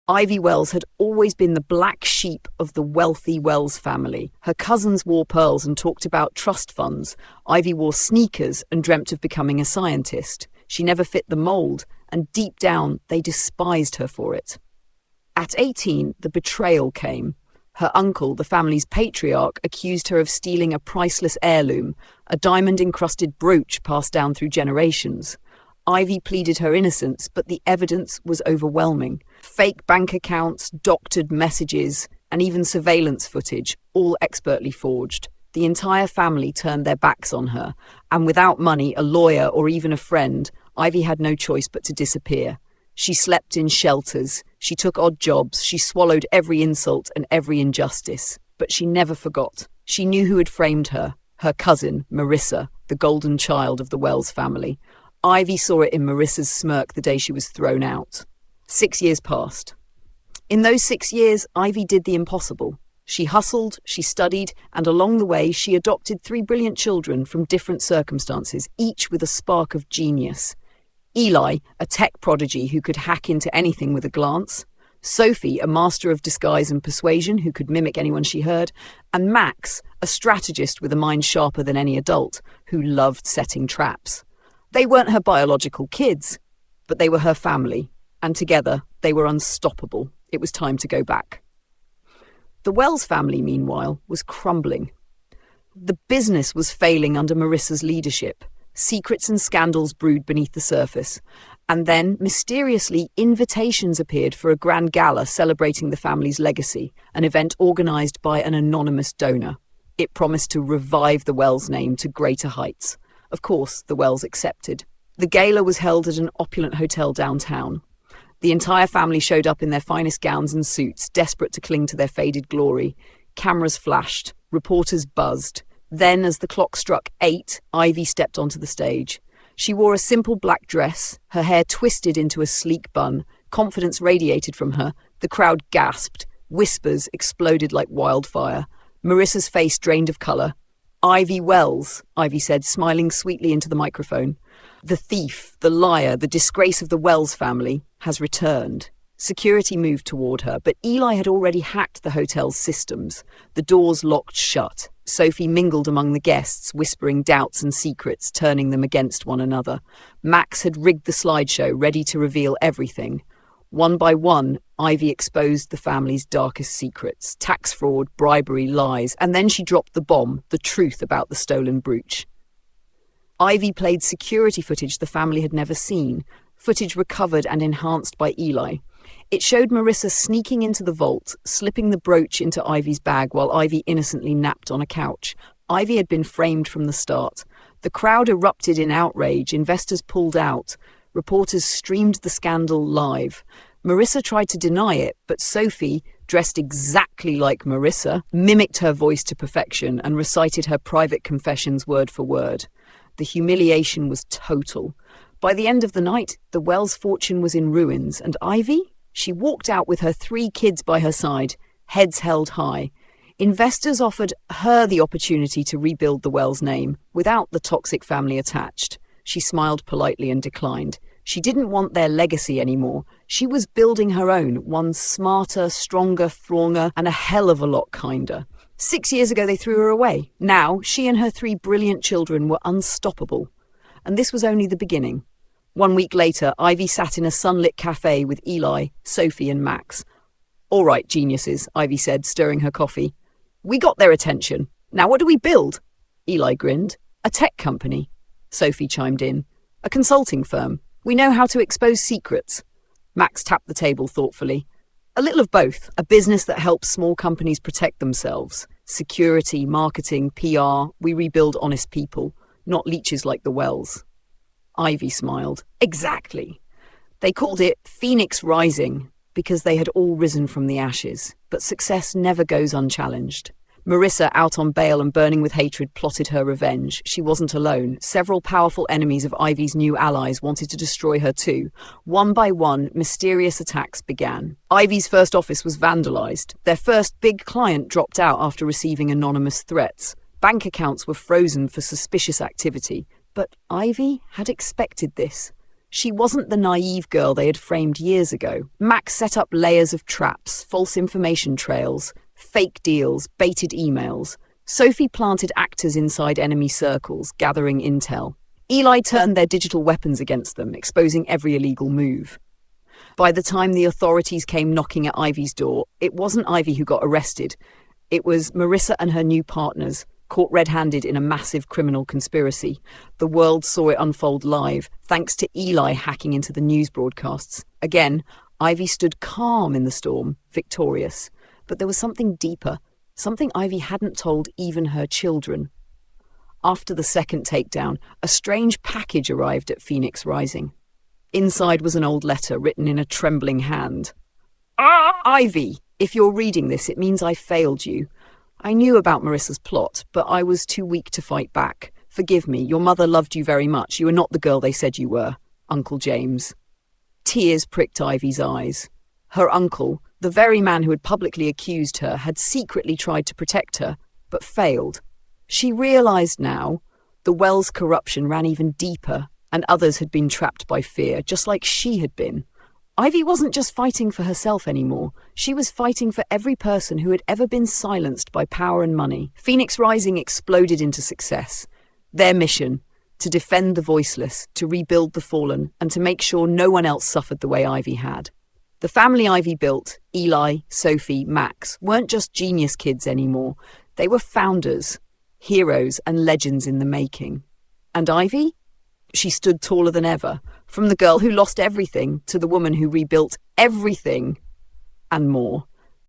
Ivy Wells had always been the black sheep of the wealthy Wells family. Her cousins wore pearls and talked about trust funds. Ivy wore sneakers and dreamt of becoming a scientist. She never fit the mold, and deep down, they despised her for it. At 18, the betrayal came. Her uncle, the family's patriarch, accused her of stealing a priceless heirloom, a diamond-encrusted brooch passed down through generations. Ivy pleaded her innocence, but the evidence was overwhelming. Fake bank accounts, doctored messages, and even surveillance footage, all expertly forged. The entire family turned their backs on her, and without money, a lawyer, or even a friend, Ivy had no choice but to disappear. She slept in shelters, she took odd jobs, she swallowed every insult and every injustice. But she never forgot. She knew who had framed her, her cousin, Marissa, the golden child of the Wells family. Ivy saw it in Marissa's smirk the day she was thrown out. 6 years passed. In those 6 years, Ivy did the impossible. She hustled, she studied, and along the way, she adopted 3 brilliant children from different circumstances, each with a spark of genius. Eli, a tech prodigy who could hack into anything with a glance. Sophie, a master of disguise and persuasion who could mimic anyone she heard. And Max, a strategist with a mind sharper than any adult, who loved setting traps. They weren't her biological kids, but they were her family, and together they were unstoppable. It was time to go back. The Wells family, meanwhile, was crumbling. The business was failing under Marissa's leadership. Secrets and scandals brewed beneath the surface. And then, mysteriously, invitations appeared for a grand gala celebrating the family's legacy, an event organised by an anonymous donor. It promised to revive the Wells name to greater heights. Of course, the Wells accepted. The gala was held at an opulent hotel downtown. The entire family showed up in their finest gowns and suits, desperate to cling to their faded glory. Cameras flashed. Reporters buzzed. Then, as the clock struck 8, Ivy stepped onto the stage. She wore a simple black dress, her hair twisted into a sleek bun. Confidence radiated from her. The crowd gasped. Whispers exploded like wildfire. Marissa's face drained of colour. "Ivy Wells," Ivy said, smiling sweetly into the microphone. "The thief, the liar, the disgrace of the Wells family has returned." Security moved toward her, but Eli had already hacked the hotel's systems. The doors locked shut. Sophie mingled among the guests, whispering doubts and secrets, turning them against one another. Max had rigged the slideshow, ready to reveal everything. One by one, Ivy exposed the family's darkest secrets, tax fraud, bribery, lies, and then she dropped the bomb, the truth about the stolen brooch. Ivy played security footage the family had never seen, footage recovered and enhanced by Eli. It showed Marissa sneaking into the vault, slipping the brooch into Ivy's bag while Ivy innocently napped on a couch. Ivy had been framed from the start. The crowd erupted in outrage, investors pulled out. Reporters streamed the scandal live. Marissa tried to deny it, but Sophie, dressed exactly like Marissa, mimicked her voice to perfection and recited her private confessions word for word. The humiliation was total. By the end of the night, the Wells fortune was in ruins, and Ivy? She walked out with her 3 kids by her side, heads held high. Investors offered her the opportunity to rebuild the Wells name, without the toxic family attached. She smiled politely and declined. She didn't want their legacy anymore. She was building her own, one smarter, stronger, stronger, and a hell of a lot kinder. 6 years ago they threw her away. Now, she and her 3 brilliant children were unstoppable. And this was only the beginning. 1 week later, Ivy sat in a sunlit cafe with Eli, Sophie, and Max. "All right, geniuses," Ivy said, stirring her coffee. "We got their attention. Now what do we build?" Eli grinned. "A tech company." Sophie chimed in. "A consulting firm. We know how to expose secrets." Max tapped the table thoughtfully. "A little of both. A business that helps small companies protect themselves. Security, marketing, PR. We rebuild honest people, not leeches like the Wells." Ivy smiled. "Exactly." They called it Phoenix Rising because they had all risen from the ashes. But success never goes unchallenged. Marissa, out on bail and burning with hatred, plotted her revenge. She wasn't alone. Several powerful enemies of Ivy's new allies wanted to destroy her too. One by one, mysterious attacks began. Ivy's first office was vandalized. Their first big client dropped out after receiving anonymous threats. Bank accounts were frozen for suspicious activity. But Ivy had expected this. She wasn't the naive girl they had framed years ago. Max set up layers of traps, false information trails, fake deals, baited emails. Sophie planted actors inside enemy circles, gathering intel. Eli turned their digital weapons against them, exposing every illegal move. By the time the authorities came knocking at Ivy's door, it wasn't Ivy who got arrested. It was Marissa and her new partners, caught red-handed in a massive criminal conspiracy. The world saw it unfold live, thanks to Eli hacking into the news broadcasts. Again, Ivy stood calm in the storm, victorious. But there was something deeper, something Ivy hadn't told even her children. After the second takedown, a strange package arrived at Phoenix Rising. Inside was an old letter written in a trembling hand. Ivy, if you're reading this, it means I failed you. I knew about Marissa's plot, but I was too weak to fight back. Forgive me, your mother loved you very much. You are not the girl they said you were, Uncle James. Tears pricked Ivy's eyes. Her uncle, the very man who had publicly accused her, had secretly tried to protect her, but failed. She realized now the Wells corruption ran even deeper, and others had been trapped by fear, just like she had been. Ivy wasn't just fighting for herself anymore. She was fighting for every person who had ever been silenced by power and money. Phoenix Rising exploded into success. Their mission, to defend the voiceless, to rebuild the fallen, and to make sure no one else suffered the way Ivy had. The family Ivy built, Eli, Sophie, Max, weren't just genius kids anymore. They were founders, heroes and legends in the making. And Ivy? She stood taller than ever, from the girl who lost everything to the woman who rebuilt everything and more.